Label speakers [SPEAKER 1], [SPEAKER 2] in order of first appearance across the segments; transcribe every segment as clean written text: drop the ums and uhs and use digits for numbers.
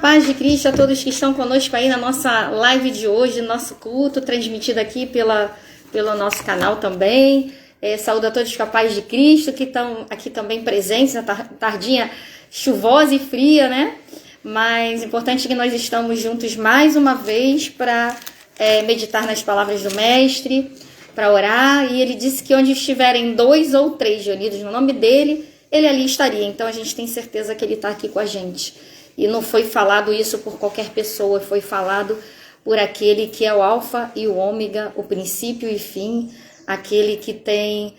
[SPEAKER 1] paz de Cristo a todos que estão conosco aí na nossa live de hoje, nosso culto, transmitido aqui pelo nosso canal também. Saúdo a todos com a paz de Cristo que estão aqui também presentes na tardinha chuvosa e fria, né? Mas importante que nós estamos juntos mais uma vez para meditar nas palavras do Mestre, para orar. E ele disse que onde estiverem 2 ou 3 reunidos no nome dele, ele ali estaria. Então a gente tem certeza que ele está aqui com a gente. E não foi falado isso por qualquer pessoa, foi falado por aquele que é o alfa e o ômega, o princípio e fim, aquele que tem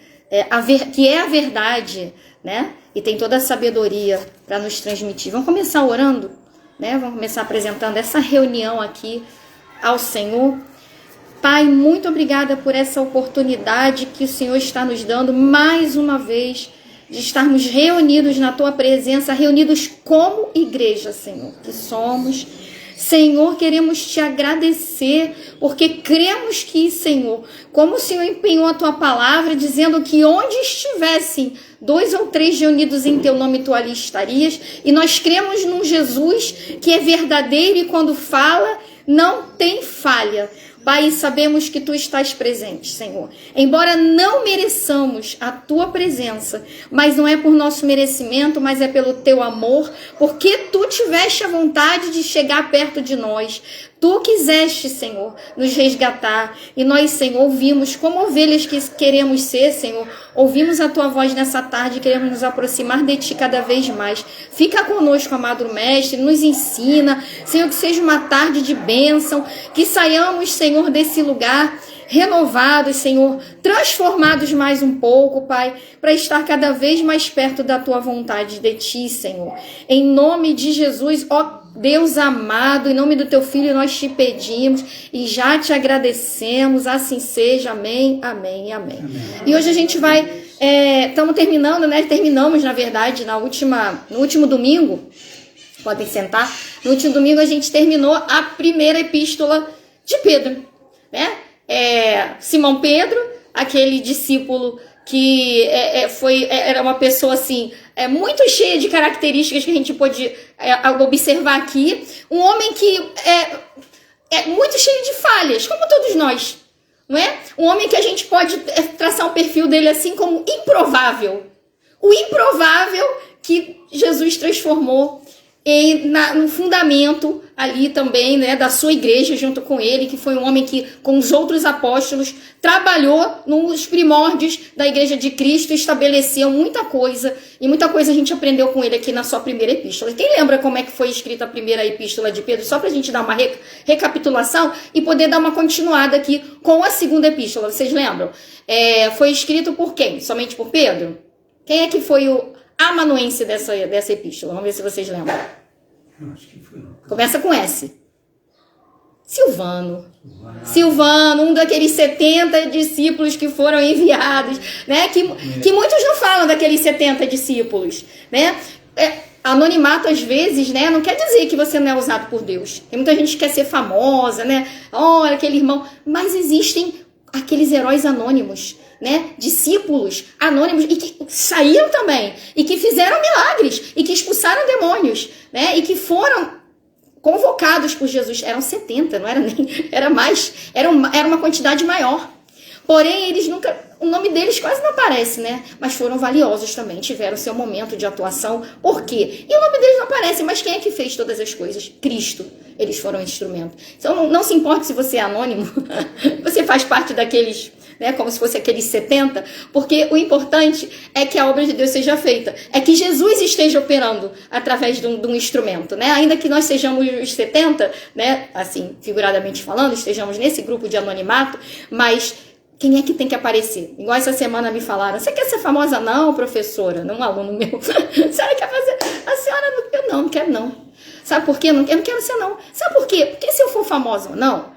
[SPEAKER 1] que é a verdade, né? E tem toda a sabedoria para nos transmitir. Vamos começar orando, né? Vamos começar apresentando essa reunião aqui ao Senhor. Pai, muito obrigada por essa oportunidade que o Senhor está nos dando mais uma vez, de estarmos reunidos na Tua presença, reunidos como igreja, Senhor, que somos. Senhor, queremos Te agradecer, porque cremos que, Senhor, como o Senhor empenhou a Tua palavra, dizendo que onde estivessem 2 ou 3 reunidos em Teu nome, Tu ali estarias, e nós cremos num Jesus que é verdadeiro e quando fala, não tem falha. Pai, sabemos que Tu estás presente, Senhor. Embora não mereçamos a Tua presença, mas não é por nosso merecimento, mas é pelo Teu amor, porque Tu tiveste a vontade de chegar perto de nós. Tu quiseste, Senhor, nos resgatar. E nós, Senhor, ouvimos como ovelhas que queremos ser, Senhor. Ouvimos a Tua voz nessa tarde e queremos nos aproximar de Ti cada vez mais. Fica conosco, amado Mestre, nos ensina. Senhor, que seja uma tarde de bênção, que saiamos, Senhor, desse lugar renovados, Senhor, transformados mais um pouco, Pai, para estar cada vez mais perto da Tua vontade de Ti, Senhor. Em nome de Jesus, ó Deus amado, em nome do Teu Filho nós Te pedimos e já Te agradecemos, assim seja, amém, amém e amém. E hoje a gente vai, estamos terminando, né? Terminamos, na verdade, no último domingo, podem sentar, no último domingo a gente terminou a primeira epístola de Pedro, né? Simão Pedro, aquele discípulo que era uma pessoa assim, muito cheia de características que a gente pode observar aqui, um homem que é muito cheio de falhas, como todos nós, não é? Um homem que a gente pode traçar um perfil dele assim como improvável, o improvável que Jesus transformou no fundamento ali também, né, da sua igreja junto com ele, que foi um homem que com os outros apóstolos trabalhou nos primórdios da igreja de Cristo, estabeleceu muita coisa, e muita coisa a gente aprendeu com ele aqui na sua primeira epístola. Quem lembra como é que foi escrita a primeira epístola de Pedro? Só pra gente dar uma recapitulação e poder dar uma continuada aqui com a segunda epístola, vocês lembram? Foi escrito por quem? Somente por Pedro? Quem é que foi o amanuense dessa epístola? Vamos ver se vocês lembram.
[SPEAKER 2] Acho que foi.
[SPEAKER 1] Começa com S. Silvano, um daqueles 70 discípulos que foram enviados, né? Que muitos não falam daqueles 70 discípulos, né? Anonimato, às vezes, né? Não quer dizer que você não é usado por Deus. Tem muita gente que quer ser famosa, né? Olha, aquele irmão. Mas existem aqueles heróis anônimos, né? Discípulos anônimos e que saíram também, e que fizeram milagres, e que expulsaram demônios, né? E que foram convocados por Jesus. Eram 70, não era nem, era mais, era uma quantidade maior. Porém, eles nunca, o nome deles quase não aparece, né? Mas foram valiosos também, tiveram seu momento de atuação. Por quê? E o nome deles não aparece, mas quem é que fez todas as coisas? Cristo. Eles foram um instrumento. Então, não se importe se você é anônimo, você faz parte daqueles, né, como se fosse aqueles 70, porque o importante é que a obra de Deus seja feita, é que Jesus esteja operando através de um instrumento, né? Ainda que nós sejamos os 70, né, assim, figuradamente falando, estejamos nesse grupo de anonimato, mas quem é que tem que aparecer? Igual essa semana me falaram, você quer ser famosa? Não, professora, não, um aluno meu. A senhora quer fazer? A senhora, não quero não. Sabe por quê? Eu não quero ser não. Sabe por quê? Porque se eu for famosa ou não,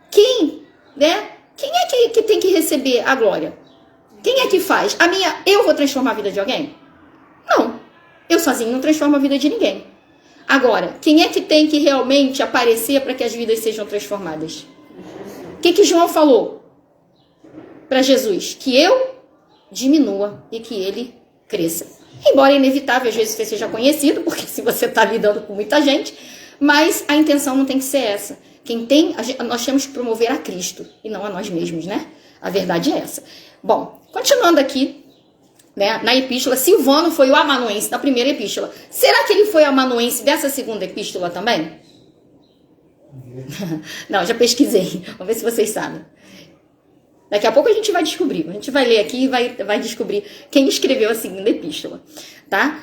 [SPEAKER 1] quem é que tem que receber a glória? Quem é que faz? Eu vou transformar a vida de alguém? Não. Eu sozinho não transformo a vida de ninguém. Agora, quem é que tem que realmente aparecer para que as vidas sejam transformadas? O que João falou para Jesus? Que eu diminua e que ele cresça. Embora é inevitável, às vezes você seja conhecido, porque se você está lidando com muita gente, Mas a intenção não tem que ser essa. Nós temos que promover a Cristo e não a nós mesmos, né? A verdade é essa. Bom, continuando aqui, né, na epístola, Silvano foi o amanuense da primeira epístola. Será que ele foi o amanuense dessa segunda epístola também? Não, já pesquisei. Vamos ver se vocês sabem. Daqui a pouco a gente vai descobrir. A gente vai ler aqui e vai descobrir quem escreveu a segunda epístola, tá?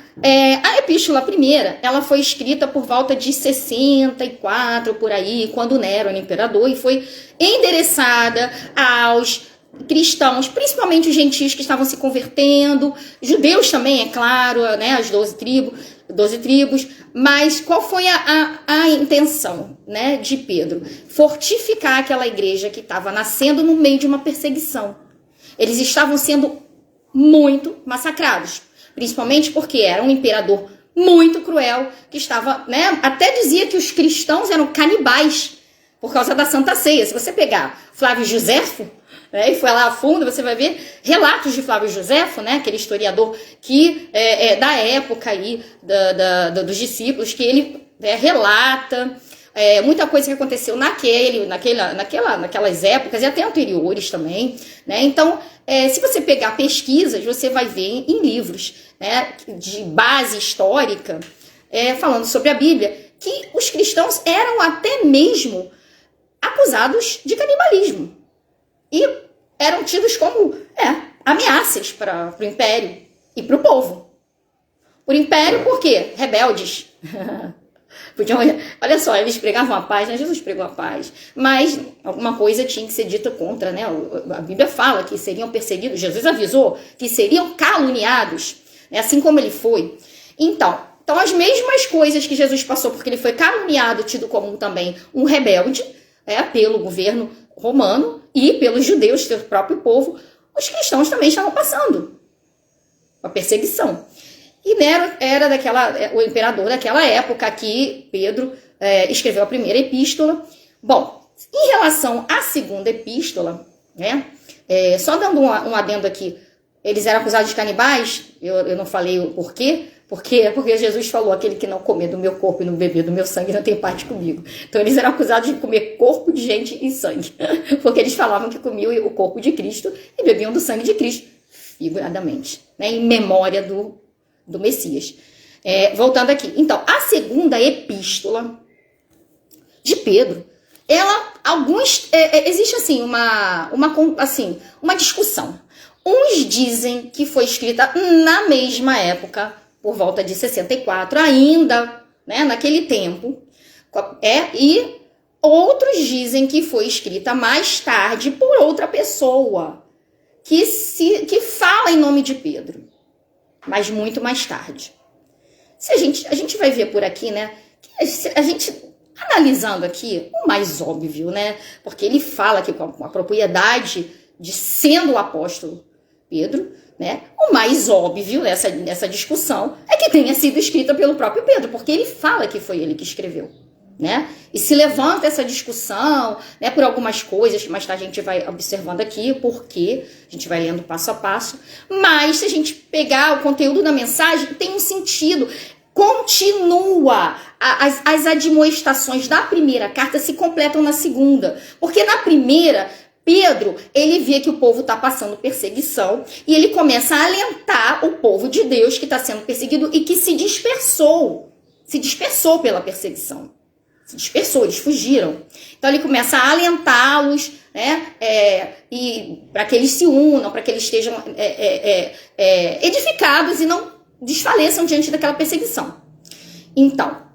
[SPEAKER 1] A epístola primeira, ela foi escrita por volta de 64, por aí, quando Nero era imperador, e foi endereçada aos cristãos, principalmente os gentios que estavam se convertendo, judeus também, é claro, né? As 12 tribos, mas qual foi a intenção, né, de Pedro? Fortificar aquela igreja que estava nascendo no meio de uma perseguição. Eles estavam sendo muito massacrados, principalmente porque era um imperador muito cruel, que estava, né, até dizia que os cristãos eram canibais por causa da Santa Ceia. Se você pegar Flávio Josefo, né, e foi lá a fundo, você vai ver relatos de Flávio Josefo, né, aquele historiador que da época aí dos discípulos, que ele relata muita coisa que aconteceu naquelas épocas e até anteriores também, né? Então, se você pegar pesquisas, você vai ver em livros, né, de base histórica, falando sobre a Bíblia, que os cristãos eram até mesmo acusados de canibalismo. E eram tidos como ameaças para o império e para o povo. O império, por quê? Rebeldes. Olha só, eles pregavam a paz, né? Jesus pregou a paz. Mas alguma coisa tinha que ser dita contra, né? A Bíblia fala que seriam perseguidos. Jesus avisou que seriam caluniados, né? Assim como ele foi. Então, as mesmas coisas que Jesus passou, porque ele foi caluniado, tido como também um rebelde, pelo governo romano e pelos judeus, seu próprio povo, os cristãos também estavam passando a perseguição. E Nero era o imperador daquela época que Pedro escreveu a primeira epístola. Bom, em relação à segunda epístola, né, só dando um adendo aqui, eles eram acusados de canibais, eu não falei o porquê, porque Jesus falou, aquele que não comer do meu corpo e não beber do meu sangue não tem parte comigo. Então eles eram acusados de comer corpo de gente e sangue, porque eles falavam que comiam o corpo de Cristo e bebiam do sangue de Cristo, figuradamente, né, em memória do Messias. Voltando aqui, então, a segunda epístola de Pedro, existe assim uma discussão. Uns dizem que foi escrita na mesma época, por volta de 64, ainda, né, naquele tempo, e outros dizem que foi escrita mais tarde por outra pessoa, que fala em nome de Pedro, mas muito mais tarde. A gente vai ver por aqui, né, que a gente, analisando aqui, o mais óbvio, né, porque ele fala aqui com a propriedade de sendo o apóstolo Pedro, né, o mais óbvio nessa discussão é que tenha sido escrita pelo próprio Pedro, porque ele fala que foi ele que escreveu, né, e se levanta essa discussão, né, por algumas coisas que mais tarde a gente vai observando aqui, porque a gente vai lendo passo a passo, mas se a gente pegar o conteúdo da mensagem, tem um sentido, continua, as admoestações da primeira carta se completam na segunda, porque na primeira, Pedro, ele vê que o povo está passando perseguição e ele começa a alentar o povo de Deus que está sendo perseguido e que se dispersou pela perseguição. Se dispersou, eles fugiram. Então ele começa a alentá-los, né, e para que eles se unam, para que eles estejam edificados e não desfaleçam diante daquela perseguição. Então,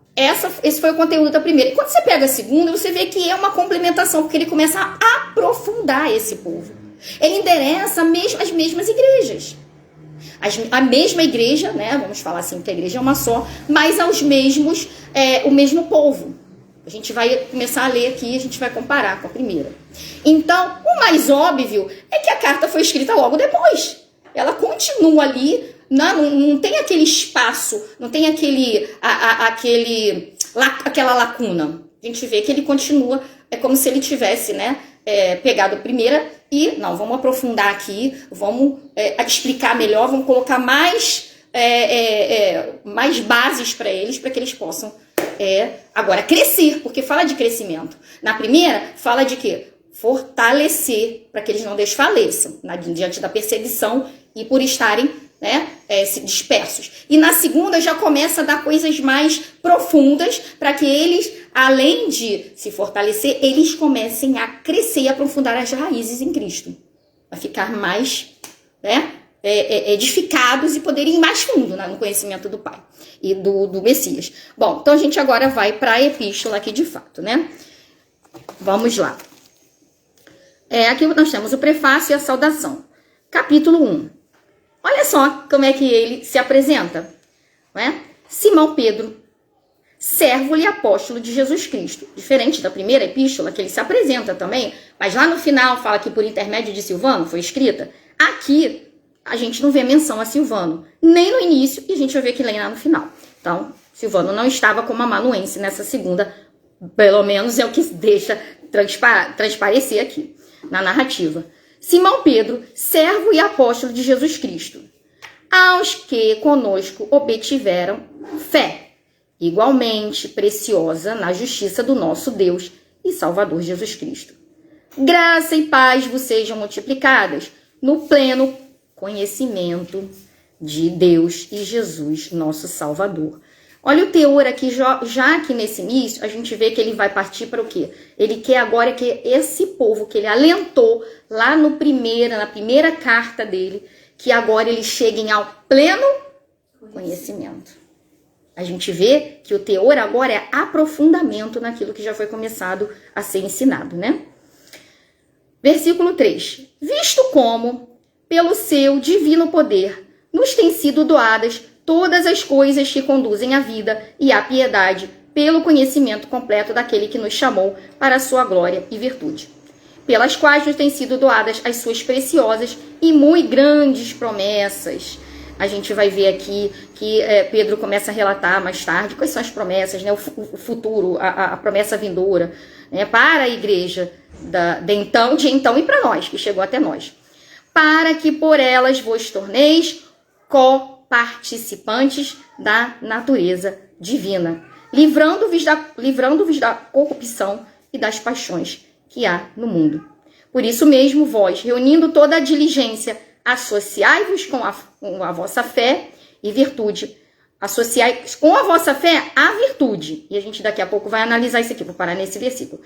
[SPEAKER 1] esse foi o conteúdo da primeira. E quando você pega a segunda, você vê que é uma complementação, porque ele começa a aprofundar esse povo. Ele endereça as mesmas igrejas. A mesma igreja, né? Vamos falar assim que a igreja é uma só, mas o mesmo povo. A gente vai começar a ler aqui e a gente vai comparar com a primeira. Então, o mais óbvio é que a carta foi escrita logo depois. Ela continua ali. Não tem aquele espaço, não tem aquela lacuna. A gente vê que ele continua, é como se ele tivesse, né, pegado a primeira e, vamos aprofundar aqui, vamos explicar melhor, vamos colocar mais bases para eles, para que eles possam agora crescer, porque fala de crescimento. Na primeira, fala de quê? Fortalecer, para que eles não desfaleçam diante da perseguição e por estarem, né, dispersos. E na segunda já começa a dar coisas mais profundas para que eles, além de se fortalecer, eles comecem a crescer e aprofundar as raízes em Cristo. Vai ficar mais, né, edificados e poderem ir mais fundo, né, no conhecimento do Pai e do Messias. Bom, então a gente agora vai para a epístola aqui de fato, né? Vamos lá. Aqui nós temos o prefácio e a saudação. Capítulo 1. Olha só como é que ele se apresenta, né? Simão Pedro, servo e apóstolo de Jesus Cristo. Diferente da primeira epístola, que ele se apresenta também, mas lá no final fala que por intermédio de Silvano foi escrita. Aqui a gente não vê menção a Silvano, nem no início, e a gente vai ver que lá no final. Então, Silvano não estava como amanuense nessa segunda, pelo menos é o que deixa transparecer aqui na narrativa. Simão Pedro, servo e apóstolo de Jesus Cristo, aos que conosco obtiveram fé, igualmente preciosa na justiça do nosso Deus e Salvador Jesus Cristo. Graça e paz vos sejam multiplicadas no pleno conhecimento de Deus e Jesus, nosso Salvador. Olha o teor aqui, já que nesse início, a gente vê que ele vai partir para o quê? Ele quer agora que esse povo que ele alentou lá na primeira carta dele, que agora eles cheguem ao pleno conhecimento. A gente vê que o teor agora é aprofundamento naquilo que já foi começado a ser ensinado, né? Versículo 3. Visto como, pelo seu divino poder, nos têm sido doadas todas as coisas que conduzem à vida e à piedade, pelo conhecimento completo daquele que nos chamou para a sua glória e virtude, pelas quais nos têm sido doadas as suas preciosas e muito grandes promessas. A gente vai ver aqui que Pedro começa a relatar mais tarde quais são as promessas, né, o futuro, a promessa vindoura, né, para a igreja de então e para nós, que chegou até nós. Para que por elas vos torneis coparticipantes da natureza divina, livrando-vos da corrupção e das paixões que há no mundo. Por isso mesmo, vós, reunindo toda a diligência, associai-vos com a vossa fé e virtude. Associai com a vossa fé a virtude. E a gente daqui a pouco vai analisar isso aqui, vou parar nesse versículo.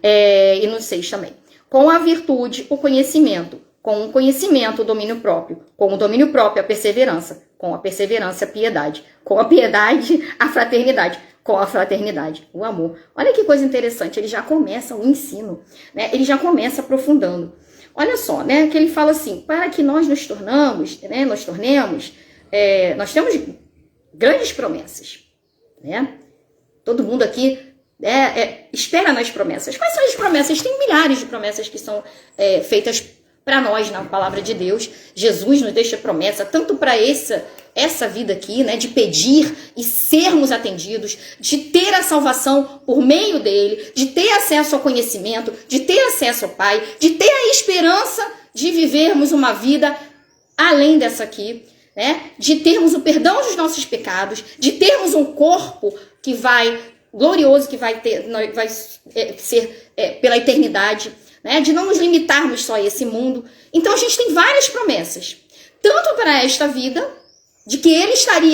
[SPEAKER 1] E no 6 também. Com a virtude, o conhecimento. Com o conhecimento, o domínio próprio. Com o domínio próprio, a perseverança. Com a perseverança, a piedade. Com a piedade, a fraternidade. Com a fraternidade, o amor. Olha que coisa interessante, ele já começa o ensino, né? Ele já começa aprofundando. Olha só, né? Que ele fala assim, para que nós nos tornemos, né? Nós temos grandes promessas, né? Todo mundo aqui espera nas promessas. Quais são as promessas? Tem milhares de promessas que são feitas para nós na palavra de Deus. Jesus nos deixa promessa, tanto para essa vida aqui, né, de pedir e sermos atendidos, de ter a salvação por meio dele, de ter acesso ao conhecimento, de ter acesso ao Pai, de ter a esperança de vivermos uma vida além dessa aqui, né, de termos o perdão dos nossos pecados, de termos um corpo que glorioso, que vai ser pela eternidade, né, de não nos limitarmos só a esse mundo. Então a gente tem várias promessas, tanto para esta vida, de que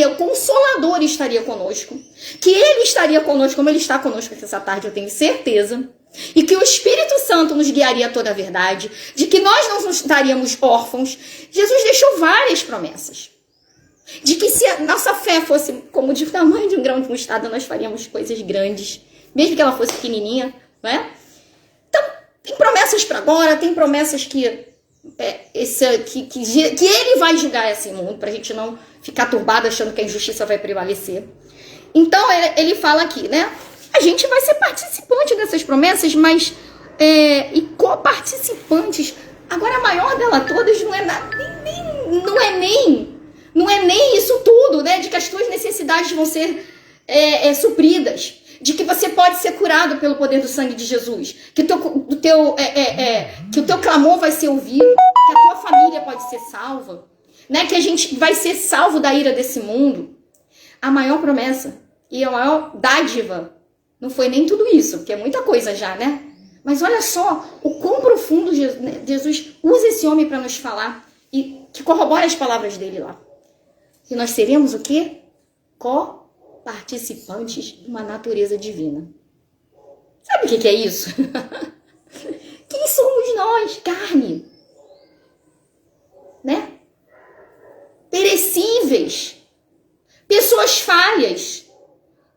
[SPEAKER 1] o Consolador estaria conosco, que ele estaria conosco como ele está conosco essa tarde, eu tenho certeza, e que o Espírito Santo nos guiaria a toda a verdade, de que nós não estaríamos órfãos. Jesus deixou várias promessas, de que se a nossa fé fosse como de tamanho de um grão de mostarda, nós faríamos coisas grandes, mesmo que ela fosse pequenininha, não é? Então, tem promessas para agora, tem promessas que ele vai julgar esse mundo, para a gente não ficar turbado achando que a injustiça vai prevalecer. Então, ele fala aqui, né? A gente vai ser participante dessas promessas, mas e coparticipantes. Agora, a maior dela todas não é nem isso tudo, né? De que as tuas necessidades vão ser supridas, de que você pode ser curado pelo poder do sangue de Jesus, que o teu clamor vai ser ouvido, que a tua família pode ser salva, né? Que a gente vai ser salvo da ira desse mundo. A maior promessa e a maior dádiva não foi nem tudo isso, porque é muita coisa já, né? Mas olha só o quão profundo Jesus usa esse homem para nos falar e que corrobora as palavras dele lá. E nós seremos o quê? Co-participantes de uma natureza divina. Sabe o que é isso? Quem somos nós? Carne. Né? Perecíveis. Pessoas falhas.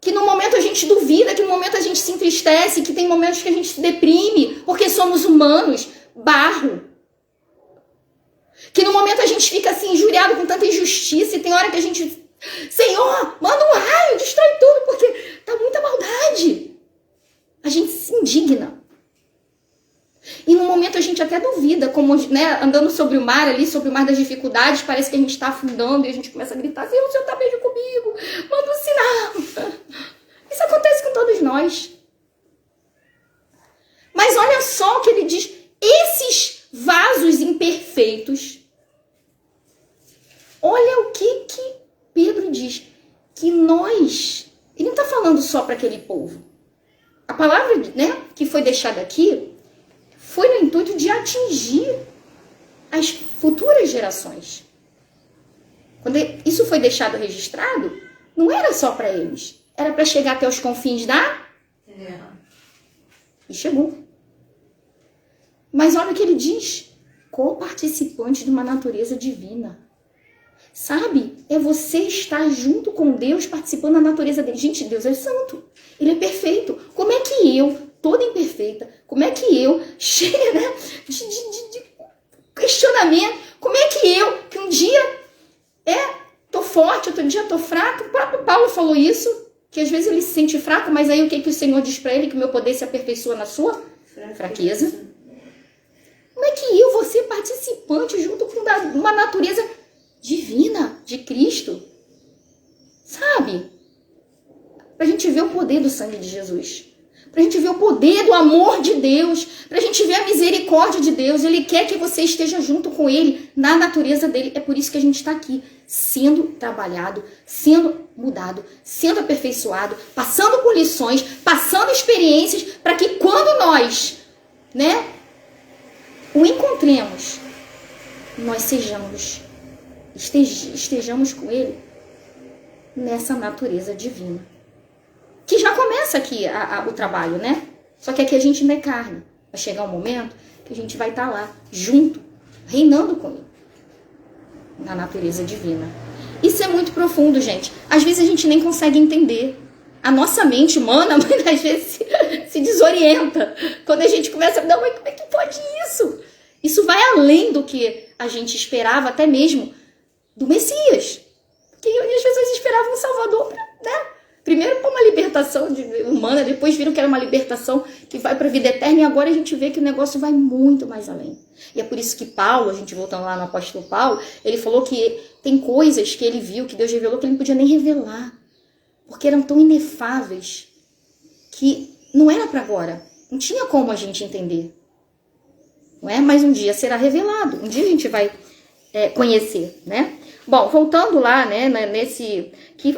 [SPEAKER 1] Que no momento a gente duvida, que no momento a gente se entristece, que tem momentos que a gente se deprime, porque somos humanos, barro. Que no momento a gente fica assim, injuriado com tanta injustiça, e tem hora que a gente, Senhor, manda um raio, destrói tudo, porque tá muita maldade. A gente se indigna. E no momento a gente até duvida, como, né, andando sobre o mar ali, sobre o mar das dificuldades, parece que a gente está afundando e a gente começa a gritar, Senhor, o Senhor está mesmo comigo, manda um sinal. Isso acontece com todos nós. Mas olha só o que ele diz, esses vasos imperfeitos, olha o que Pedro diz, que nós, ele não está falando só para aquele povo. A palavra, né, que foi deixada aqui, foi no intuito de atingir as futuras gerações. Quando isso foi deixado registrado, não era só para eles. Era para chegar até os confins da terra. E chegou. Mas olha o que ele diz. Co-participante de uma natureza divina. Sabe? É você estar junto com Deus, participando da natureza dele. Gente, Deus é santo. Ele é perfeito. Como é que eu, toda imperfeita, como é que eu, cheia, né, de questionamento, como é que um dia tô forte, outro dia tô fraco? O próprio Paulo falou isso, que às vezes ele se sente fraco, mas aí o que o Senhor diz para ele? Que o meu poder se aperfeiçoa na sua fraqueza. Como é que eu vou ser participante junto com uma natureza divina de Cristo? Sabe? Pra gente ver o poder do sangue de Jesus. Pra gente ver o poder do amor de Deus. Pra gente ver a misericórdia de Deus. Ele quer que você esteja junto com Ele na natureza dele. É por isso que a gente está aqui, sendo trabalhado, sendo mudado, sendo aperfeiçoado, passando por lições, passando experiências, para que quando nós, né, o encontremos, nós estejamos com Ele nessa natureza divina. Que já começa aqui o trabalho, né? Só que aqui a gente não é carne. Vai chegar um momento que a gente vai estar lá, junto, reinando com Ele, na natureza divina. Isso é muito profundo, gente. Às vezes a gente nem consegue entender. A nossa mente humana, muitas vezes, se desorienta. Quando a gente começa a não, mas como é que pode isso? Isso vai além do que a gente esperava, até mesmo do Messias. Porque as pessoas esperavam um Salvador, né? Primeiro para uma libertação humana, depois viram que era uma libertação que vai para a vida eterna, e agora a gente vê que o negócio vai muito mais além. E é por isso que Paulo, a gente voltando lá no apóstolo Paulo, ele falou que tem coisas que ele viu, que Deus revelou, que ele não podia nem revelar, porque eram tão inefáveis, que não era para agora, não tinha como a gente entender. Não é? Mas um dia será revelado, um dia a gente vai conhecer, né? Bom, voltando lá, né, nesse que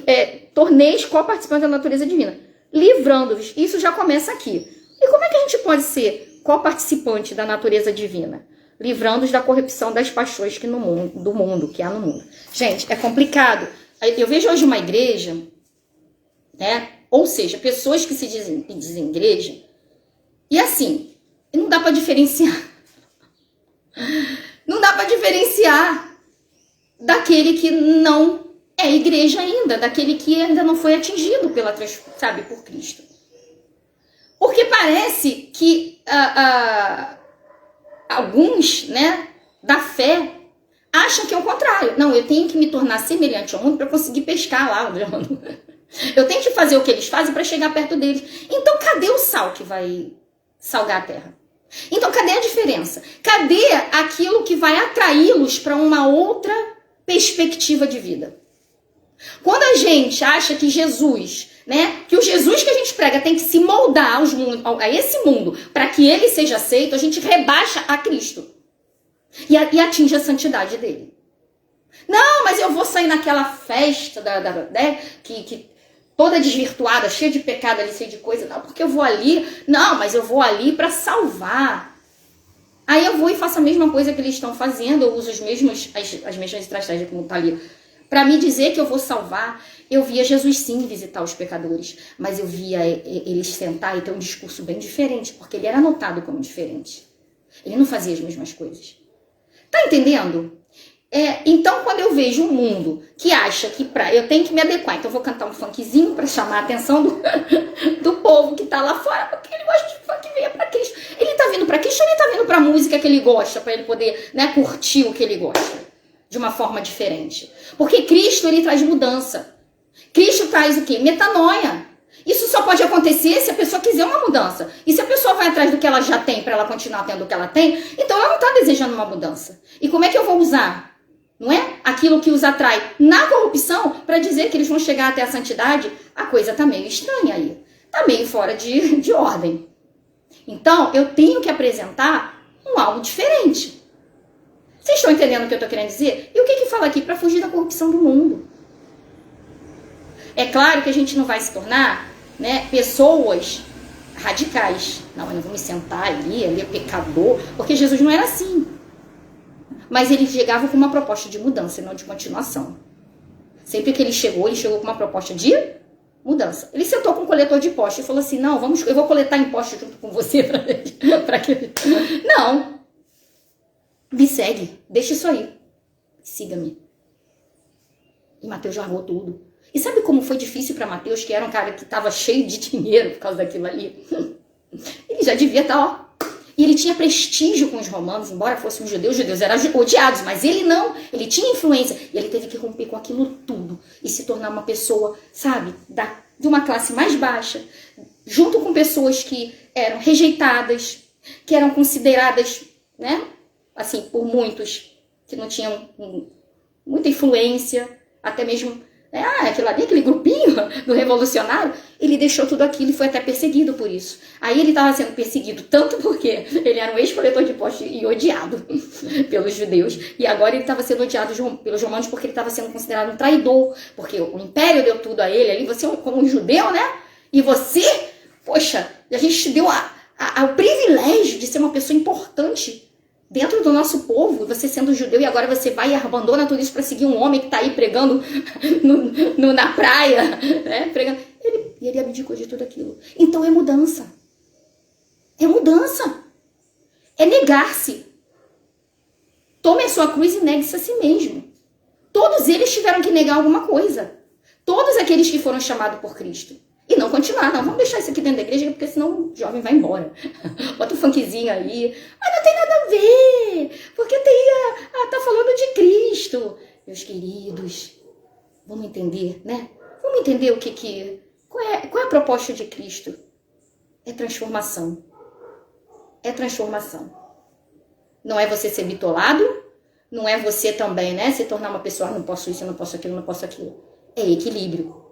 [SPEAKER 1] torneis co-participantes da natureza divina, livrando-vos, isso já começa aqui. E como é que a gente pode ser co-participante da natureza divina? Livrando-os da corrupção das paixões do mundo, que há no mundo. Gente, é complicado. Eu vejo hoje uma igreja, né, ou seja, pessoas que se dizem igreja, e assim, não dá para diferenciar. Não dá para diferenciar daquele que não é igreja ainda, daquele que ainda não foi atingido por Cristo. Porque parece que alguns, né, da fé acham que é o contrário. Não, eu tenho que me tornar semelhante ao mundo para conseguir pescar lá. Eu tenho que fazer o que eles fazem para chegar perto deles. Então, cadê o sal que vai salgar a terra? Então, cadê a diferença? Cadê aquilo que vai atraí-los para uma outra perspectiva de vida? Quando a gente acha que Jesus, né, que o Jesus que a gente prega tem que se moldar a esse mundo para que ele seja aceito, a gente rebaixa a Cristo e atinge a santidade dele. Não, mas eu vou sair naquela festa que toda desvirtuada, cheia de pecado ali, cheia de coisa. Não, porque eu vou ali. Não, mas eu vou ali para salvar. Aí eu vou e faço a mesma coisa que eles estão fazendo. Eu uso as mesmas estratégias como tá ali. Para me dizer que eu vou salvar. Eu via Jesus sim visitar os pecadores. Mas eu via eles sentar e ter um discurso bem diferente. Porque ele era notado como diferente. Ele não fazia as mesmas coisas. Tá entendendo? Então, quando eu vejo um mundo que acha que eu tenho que me adequar, então eu vou cantar um funkzinho para chamar a atenção do povo que tá lá fora, porque ele gosta de funk, venha para Cristo. Ele tá vindo para Cristo ou ele tá vindo pra música que ele gosta, para ele poder, né, curtir o que ele gosta de uma forma diferente? Porque Cristo, ele traz mudança. Cristo traz o quê? Metanoia. Isso só pode acontecer se a pessoa quiser uma mudança. E se a pessoa vai atrás do que ela já tem para ela continuar tendo o que ela tem, então ela não está desejando uma mudança. E como é que eu vou usar, não é? Aquilo que os atrai na corrupção para dizer que eles vão chegar até a santidade? A coisa tá meio estranha aí. Tá meio fora de ordem. Então, eu tenho que apresentar algo diferente. Vocês estão entendendo o que eu estou querendo dizer? E o que fala aqui? Para fugir da corrupção do mundo. É claro que a gente não vai se tornar, né, pessoas radicais. Não, eu não vou me sentar ali, ele é pecador. Porque Jesus não era assim. Mas ele chegava com uma proposta de mudança e não de continuação. Sempre que ele chegou com uma proposta de mudança. Ele sentou com um coletor de impostos e falou assim, não, eu vou coletar impostos junto com você para que... Não. Me segue, deixa isso aí. Siga-me. E Mateus largou tudo. E sabe como foi difícil para Mateus, que era um cara que estava cheio de dinheiro por causa daquilo ali? Ele já devia estar, ó. E ele tinha prestígio com os romanos, embora fossem os judeus eram odiados, mas ele não, ele tinha influência. E ele teve que romper com aquilo tudo e se tornar uma pessoa, sabe, de uma classe mais baixa, junto com pessoas que eram rejeitadas, que eram consideradas, né, assim, por muitos que não tinham muita influência, até mesmo... aquele grupinho do revolucionário, ele deixou tudo aquilo e foi até perseguido por isso. Aí ele estava sendo perseguido tanto porque ele era um ex-coletor de impostos e odiado pelos judeus, e agora ele estava sendo odiado pelos romanos porque ele estava sendo considerado um traidor, porque o império deu tudo a ele, ali você como um judeu, né? E você, poxa, a gente te deu o privilégio de ser uma pessoa importante dentro do nosso povo, você sendo judeu, e agora você vai e abandona tudo isso para seguir um homem que está aí pregando na praia, né? Pregando. Ele abdicou de tudo aquilo. Então é mudança. É mudança. É negar-se. Tome a sua cruz e negue-se a si mesmo. Todos eles tiveram que negar alguma coisa. Todos aqueles que foram chamados por Cristo. E não continuar, não. Vamos deixar isso aqui dentro da igreja, porque senão o jovem vai embora. Bota um funkzinho aí. Mas não tem nada a ver. Porque tá falando de Cristo. Meus queridos, vamos entender, né? Vamos entender qual é a proposta de Cristo? É transformação. É transformação. Não é você ser bitolado. Não é você também, né? Se tornar uma pessoa, não posso isso, eu não posso aquilo, não posso aquilo. É equilíbrio.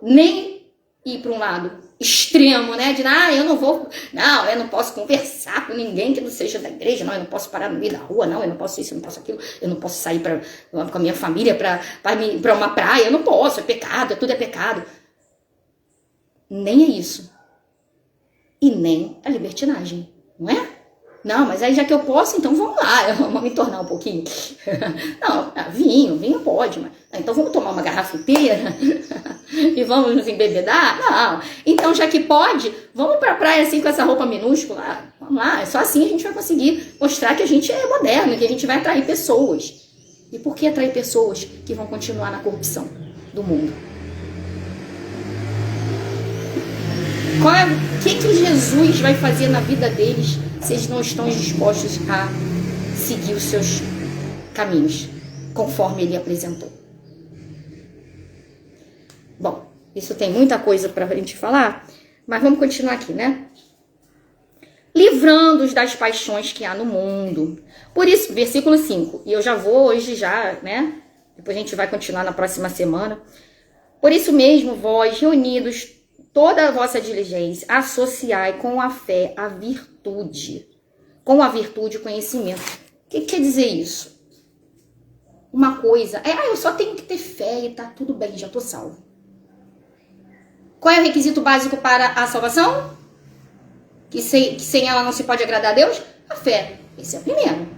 [SPEAKER 1] Nem ir para um lado extremo, né? De, eu não posso conversar com ninguém que não seja da igreja, não, eu não posso parar no meio da rua, não, eu não posso isso, eu não posso aquilo, eu não posso sair com a minha família para uma praia, eu não posso, é pecado, tudo é pecado. Nem é isso. E nem a libertinagem, não é? Não, mas aí já que eu posso, então vamos lá, vamos me tornar um pouquinho. Não, vinho pode, mas então vamos tomar uma garrafa inteira e vamos nos embebedar? Não. Então, já que pode, vamos pra praia assim com essa roupa minúscula. Vamos lá, só assim a gente vai conseguir mostrar que a gente é moderno, que a gente vai atrair pessoas. E por que atrair pessoas que vão continuar na corrupção do mundo? O que Jesus vai fazer na vida deles se eles não estão dispostos a seguir os seus caminhos, conforme ele apresentou? Bom, isso tem muita coisa para a gente falar, mas vamos continuar aqui, né? Livrando-os das paixões que há no mundo. Por isso, versículo 5, e eu já vou hoje né? Depois a gente vai continuar na próxima semana. Por isso mesmo, vós, reunidos, toda a vossa diligência, associai com a fé a virtude. Com a virtude, o conhecimento. O que quer dizer isso? Uma coisa, eu só tenho que ter fé e tá tudo bem, já tô salvo. Qual é o requisito básico para a salvação? Que sem ela não se pode agradar a Deus? A fé. Esse é o primeiro.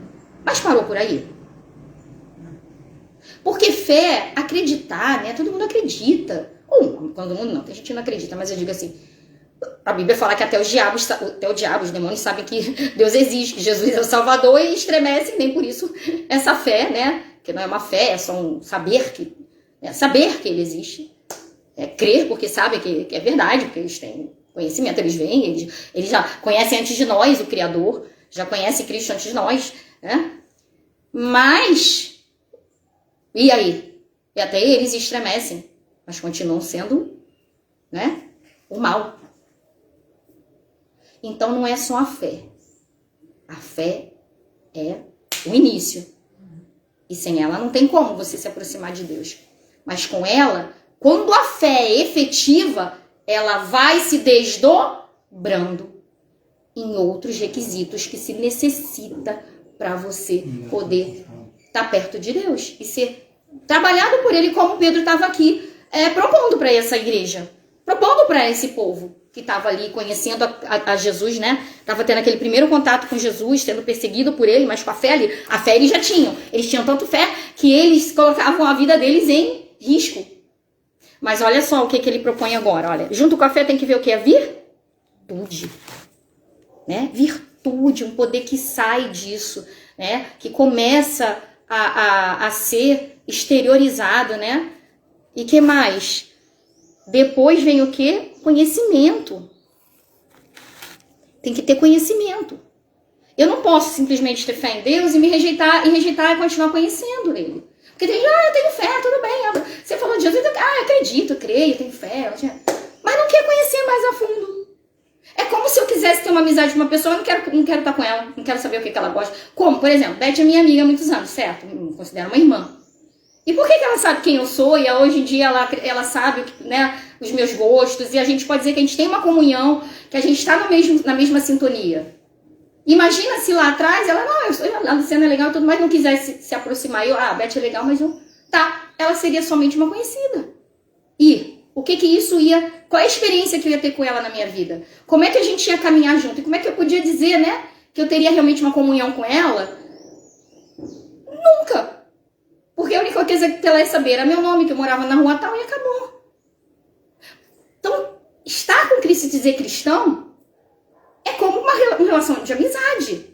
[SPEAKER 1] Mas parou por aí. Porque fé, acreditar, né? Todo mundo acredita. Ou, todo mundo não, tem gente que não acredita, mas eu digo assim, a Bíblia fala que até o diabo, os demônios sabem que Deus existe, que Jesus é o Salvador e estremecem, nem por isso essa fé, né? Que não é uma fé, é só um saber que ele existe. É crer porque sabem que é verdade, porque eles têm conhecimento, eles veem, eles já conhecem antes de nós o Criador, já conhecem Cristo antes de nós, né? Mas, e aí? E até eles estremecem, mas continuam sendo, né, o mal. Então não é só a fé. A fé é o início. E sem ela não tem como você se aproximar de Deus. Mas com ela, quando a fé é efetiva, ela vai se desdobrando em outros requisitos que se necessita para você poder estar perto de Deus e ser trabalhado por Ele, como Pedro estava aqui propondo para essa igreja, propondo para esse povo que estava ali conhecendo a Jesus, né? Estava tendo aquele primeiro contato com Jesus, sendo perseguido por ele, mas com a fé ali. A fé eles já tinham. Eles tinham tanto fé que eles colocavam a vida deles em risco. Mas olha só o que ele propõe agora. Olha, junto com a fé tem que ver o que? A virtude. Né? Virtude, um poder que sai disso, né? Que começa a ser exteriorizado, né? E que mais? Depois vem o quê? Conhecimento. Tem que ter conhecimento. Eu não posso simplesmente ter fé em Deus e me rejeitar e continuar conhecendo Ele. Porque tem gente, eu tenho fé, tudo bem. Você falou de Jesus, eu acredito, creio, tenho fé. Mas não quer conhecer mais a fundo. É como se eu quisesse ter uma amizade com uma pessoa, eu não quero estar com ela, não quero saber o que ela gosta. Como, por exemplo, Beth é minha amiga há muitos anos, certo? Me considero uma irmã. E por que ela sabe quem eu sou e hoje em dia ela sabe, né, os meus gostos, e a gente pode dizer que a gente tem uma comunhão, que a gente está na mesma sintonia. Imagina se lá atrás ela, a Luciana é legal e tudo, mas não quisesse se aproximar. A Beth é legal, mas não. Tá, ela seria somente uma conhecida. E o que isso ia, qual é a experiência que eu ia ter com ela na minha vida? Como é que a gente ia caminhar junto? E como é que eu podia dizer, né, que eu teria realmente uma comunhão com ela? Nunca. Porque a única coisa que ela ia saber era meu nome, que eu morava na rua tal, e acabou. Então, estar com Cristo e dizer cristão é como uma relação de amizade.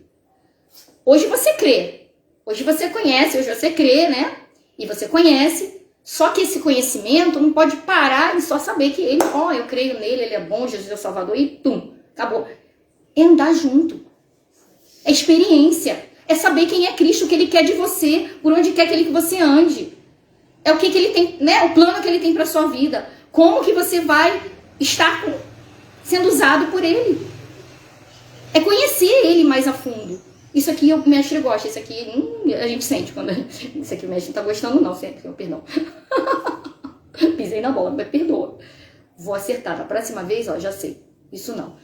[SPEAKER 1] Hoje você crê, hoje você conhece, hoje você crê, né? E você conhece, só que esse conhecimento não pode parar em só saber que ele, eu creio nele, ele é bom, Jesus é o Salvador, e acabou. É andar junto. É experiência. É saber quem é Cristo, o que Ele quer de você, por onde quer que Ele que você ande. É o que Ele tem, né? O plano que Ele tem para sua vida. Como que você vai estar sendo usado por Ele. É conhecer Ele mais a fundo. Isso aqui o mestre gosta, isso aqui a gente sente quando... Isso aqui o mestre não tá gostando não, sempre, perdão. Pisei na bola, mas perdoa. Vou acertar, da próxima vez, já sei. Isso não.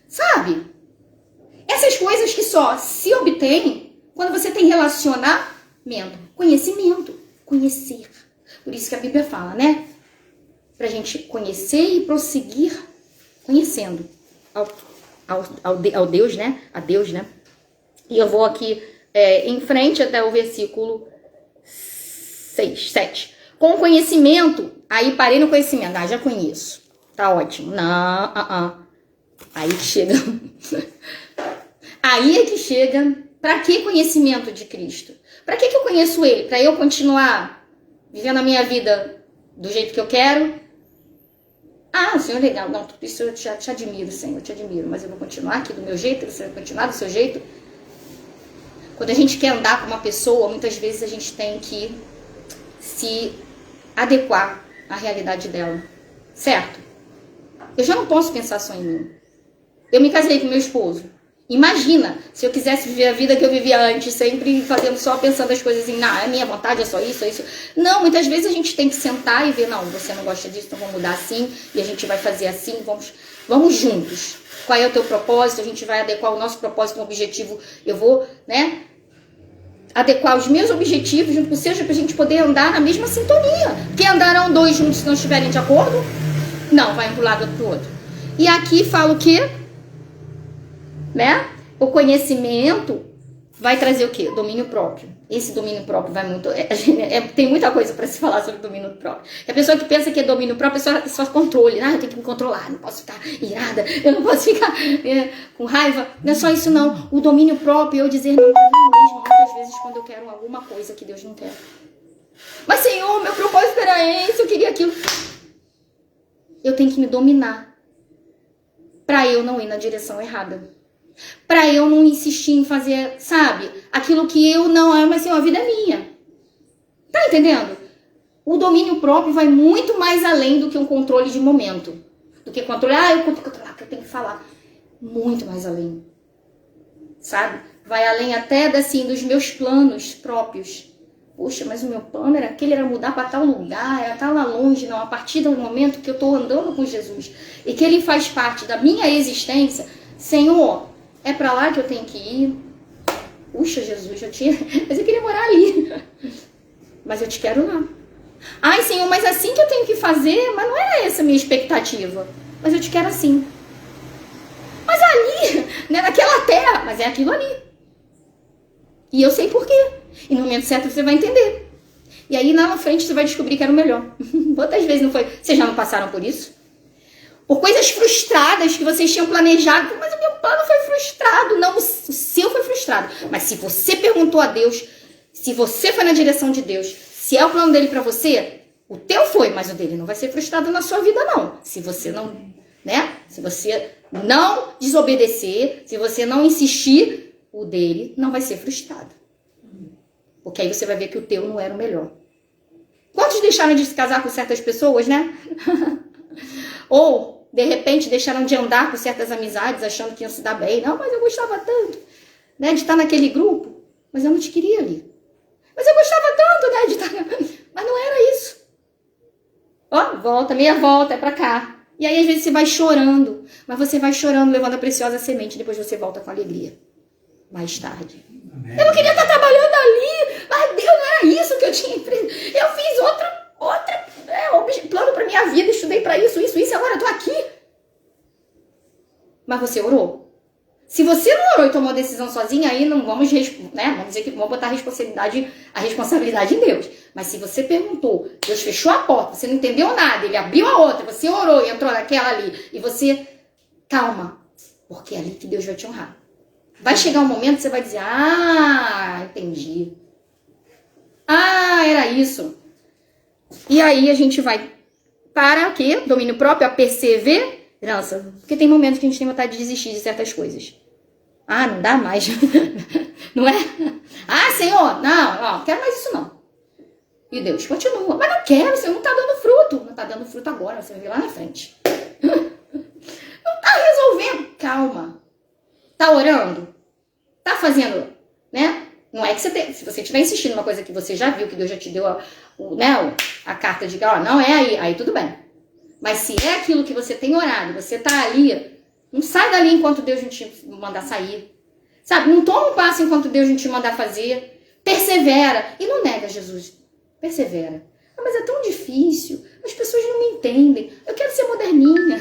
[SPEAKER 1] Sabe? Essas coisas que só se obtêm quando você tem relacionamento, conhecimento, conhecer. Por isso que a Bíblia fala, né? Pra gente conhecer e prosseguir conhecendo ao Deus, né? A Deus, né? E eu vou aqui em frente até o versículo 7. Com conhecimento, aí parei no conhecimento. Já conheço. Tá ótimo. Não, Aí chega... Aí é que chega... Para que conhecimento de Cristo? Para que eu conheço Ele? Para eu continuar vivendo a minha vida do jeito que eu quero? Senhor, legal. Não, tudo isso eu te admiro, Senhor, eu te admiro. Mas eu vou continuar aqui do meu jeito, você vai continuar do seu jeito? Quando a gente quer andar com uma pessoa, muitas vezes a gente tem que se adequar à realidade dela. Certo? Eu já não posso pensar só em mim. Eu me casei com meu esposo. Imagina, se eu quisesse viver a vida que eu vivia antes, sempre fazendo só pensando as coisas em, a minha vontade é só isso, é isso. Não, muitas vezes a gente tem que sentar e ver, não, você não gosta disso, então vamos mudar assim, e a gente vai fazer assim, vamos juntos. Qual é o teu propósito? A gente vai adequar o nosso propósito, um objetivo. Eu vou, né, adequar os meus objetivos junto com o seu, para a gente poder andar na mesma sintonia. Porque andarão dois juntos se não estiverem de acordo? Não, vai um pro lado, outro pro outro. E aqui fala o quê? Né? O conhecimento vai trazer o quê? Domínio próprio. Esse domínio próprio vai muito... tem muita coisa para se falar sobre domínio próprio. A pessoa que pensa que é domínio próprio, é só controle. Eu tenho que me controlar, não posso ficar irada, eu não posso ficar com raiva. Não é só isso, não. O domínio próprio, eu dizer não para mim mesmo, muitas vezes quando eu quero alguma coisa que Deus não quer. Mas, Senhor, meu propósito era esse, eu queria aquilo. Eu tenho que me dominar para eu não ir na direção errada. Pra eu não insistir em fazer, sabe? Aquilo que eu não amo, assim, a vida é minha. Tá entendendo? O domínio próprio vai muito mais além do que um controle de momento. Do que controle, eu tenho que controlar, que eu tenho que falar. Muito mais além. Sabe? Vai além até, assim, dos meus planos próprios. Poxa, mas o meu plano era mudar para tal lugar, era estar lá longe. Não, a partir do momento que eu tô andando com Jesus e que Ele faz parte da minha existência, Senhor, é pra lá que eu tenho que ir. Puxa, Jesus, mas eu queria morar ali. Mas eu te quero lá. Ai, Senhor, mas assim que eu tenho que fazer? Mas não era essa a minha expectativa. Mas eu te quero assim. Mas ali, né, naquela terra, mas é aquilo ali. E eu sei por quê. E no momento certo você vai entender. E aí lá na frente você vai descobrir que era o melhor. Quantas vezes não foi? Vocês já não passaram por isso? Por coisas frustradas que vocês tinham planejado. Mas o meu plano foi frustrado. Não, o seu foi frustrado. Mas se você perguntou a Deus, se você foi na direção de Deus, se é o plano dele pra você, o teu foi, mas o dele não vai ser frustrado na sua vida, não. Se você não, né? Se você não desobedecer, se você não insistir, o dele não vai ser frustrado. Porque aí você vai ver que o teu não era o melhor. Quantos deixaram de se casar com certas pessoas, né? Ou, de repente, deixaram de andar com certas amizades, achando que iam se dar bem. Não, mas eu gostava tanto, né, de estar naquele grupo, mas eu não te queria ali. Mas eu gostava tanto, né, de estar... Mas não era isso. Ó, volta, meia volta, é pra cá. E aí, às vezes, você vai chorando. Mas você vai chorando, levando a preciosa semente, depois você volta com alegria. Mais tarde. Amém. Eu não queria estar trabalhando ali, mas Deus, não era isso que eu tinha empresa. Eu fiz outra plano pra minha vida, estudei pra isso, e agora eu tô aqui. Mas você orou? Se você não orou e tomou a decisão sozinha, aí não vamos, né? Vamos dizer que vamos botar a responsabilidade em Deus. Mas se você perguntou, Deus fechou a porta, você não entendeu nada, ele abriu a outra, você orou e entrou naquela ali, e você, calma, porque é ali que Deus vai te honrar. Vai chegar um momento que você vai dizer, entendi. Era isso. E aí a gente vai para o quê? Domínio próprio, a perseverança. Porque tem momentos que a gente tem vontade de desistir de certas coisas. Não dá mais. Não é? Senhor, não quero mais isso não. E Deus continua. Mas não quero, Senhor, não tá dando fruto. Não tá dando fruto agora, você vai ver lá na frente. Não tá resolvendo. Calma. Tá orando? Tá fazendo, né? Não é que se você estiver insistindo numa coisa que você já viu, que Deus já te deu a carta de não é aí tudo bem. Mas se é aquilo que você tem orado, você tá ali, não sai dali enquanto Deus não te mandar sair. Sabe? Não toma um passo enquanto Deus não te mandar fazer. Persevera. E não nega Jesus. Persevera. Mas é tão difícil. As pessoas não me entendem. Eu quero ser moderninha.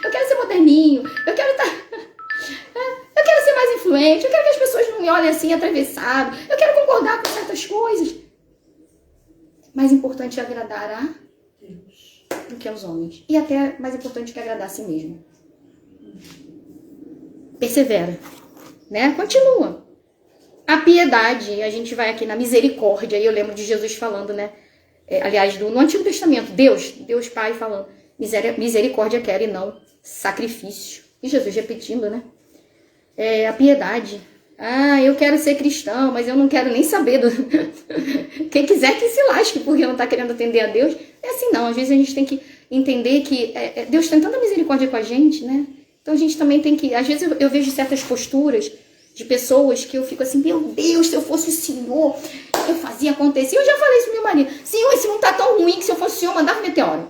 [SPEAKER 1] Eu quero ser moderninho. Eu quero ser mais influente. Eu quero que as pessoas não me olhem assim atravessado. Eu quero concordar com certas coisas. Mais importante é agradar a Deus do que aos homens. E até mais importante que agradar a si mesmo. Persevera. Né? Continua. A piedade, a gente vai aqui na misericórdia. E eu lembro de Jesus falando, né? Aliás, no Antigo Testamento, Deus Pai falando, misericórdia quero e não sacrifício. E Jesus repetindo, né? A piedade. Eu quero ser cristão, mas eu não quero nem saber do... Quem quiser que se lasque, porque não está querendo atender a Deus. É assim não, às vezes a gente tem que entender que Deus tem tanta misericórdia com a gente, né? Então a gente também tem que... Às vezes eu vejo certas posturas de pessoas que eu fico assim, meu Deus, se eu fosse o Senhor, eu fazia acontecer. Eu já falei isso pro meu marido. Senhor, esse mundo tá tão ruim que se eu fosse o Senhor, mandava um meteoro.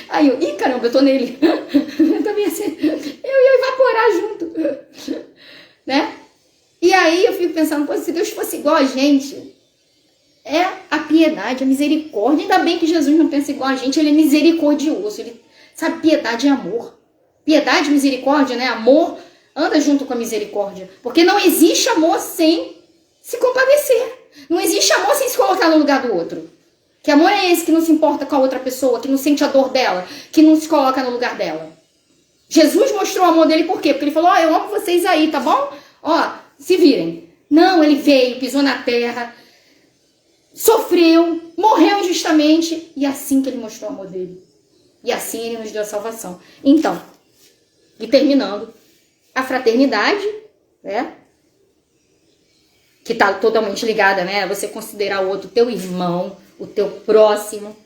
[SPEAKER 1] Aí eu, caramba, eu tô nele. Eu também assim, eu ia evaporar junto. Né? E aí eu fico pensando, se Deus fosse igual a gente, a piedade, a misericórdia. Ainda bem que Jesus não pensa igual a gente, ele é misericordioso. Sabe, piedade é amor. Piedade e misericórdia, né? Amor anda junto com a misericórdia. Porque não existe amor sem se compadecer. Não existe amor sem se colocar no lugar do outro. Que amor é esse que não se importa com a outra pessoa, que não sente a dor dela, que não se coloca no lugar dela? Jesus mostrou o amor dele por quê? Porque ele falou, eu amo vocês aí, tá bom? Se virem. Não, ele veio, pisou na terra, sofreu, morreu injustamente, e assim que ele mostrou o amor dele. E assim ele nos deu a salvação. Então, e terminando, a fraternidade, né? Que está totalmente ligada, né? Você considerar o outro teu irmão, o teu próximo,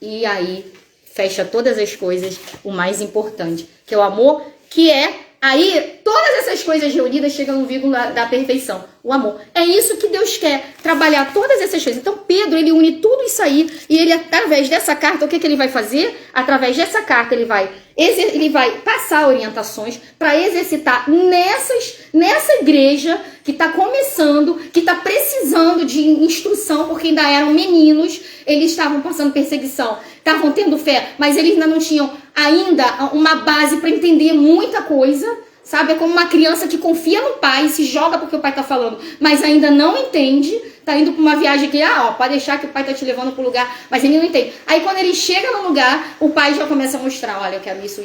[SPEAKER 1] e aí fecha todas as coisas, o mais importante, que é o amor, que é, aí todas essas coisas reunidas chegam no vínculo da perfeição, o amor. É isso que Deus quer, trabalhar todas essas coisas. Então Pedro, ele une tudo isso aí, e ele, através dessa carta, o que ele vai fazer? Através dessa carta, ele vai passar orientações para exercitar nessa igreja que está começando, que está precisando de instrução, porque ainda eram meninos, eles estavam passando perseguição, estavam tendo fé, mas eles ainda não tinham ainda uma base para entender muita coisa, sabe? É como uma criança que confia no pai, se joga porque o pai está falando, mas ainda não entende, tá indo para uma viagem que, pode deixar que o pai tá te levando para o lugar, mas ele não entende. Aí quando ele chega no lugar, o pai já começa a mostrar, olha, eu quero isso,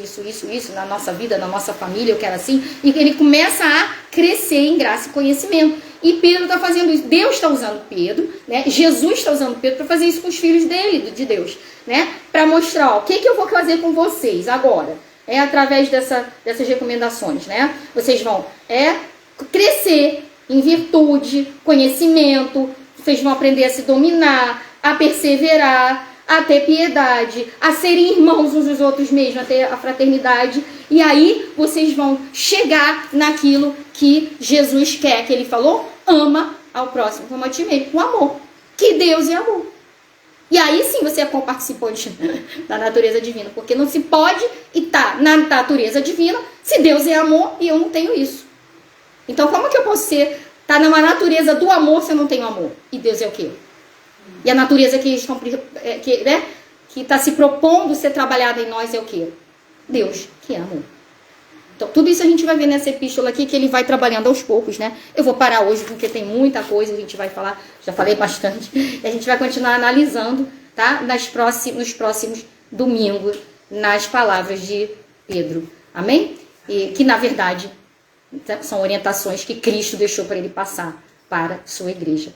[SPEAKER 1] na nossa vida, na nossa família, eu quero assim, e ele começa a crescer em graça e conhecimento. E Pedro está fazendo isso, Deus está usando Pedro, né? Jesus está usando Pedro para fazer isso com os filhos dele, de Deus, né? Para mostrar, o que eu vou fazer com vocês agora? É através dessas recomendações, né? Vocês vão crescer em virtude, conhecimento, vocês vão aprender a se dominar, a perseverar, a ter piedade, a serem irmãos uns dos outros mesmo, a ter a fraternidade. E aí vocês vão chegar naquilo que Jesus quer, que ele falou, ama ao próximo como a ti mesmo, com amor. Que Deus é amor. E aí sim você é co-participante da natureza divina, porque não se pode estar na natureza divina se Deus é amor e eu não tenho isso. Então como que eu posso estar numa natureza do amor se eu não tenho amor? E Deus é o quê? E a natureza que está se propondo ser trabalhada em nós é o quê? Deus, que é amor. Então tudo isso a gente vai ver nessa epístola aqui, que ele vai trabalhando aos poucos, né? Eu vou parar hoje porque tem muita coisa, a gente vai falar, já falei bastante, e a gente vai continuar analisando, tá? Nos próximos domingos, nas palavras de Pedro. Amém? E que na verdade são orientações que Cristo deixou para ele passar para sua igreja.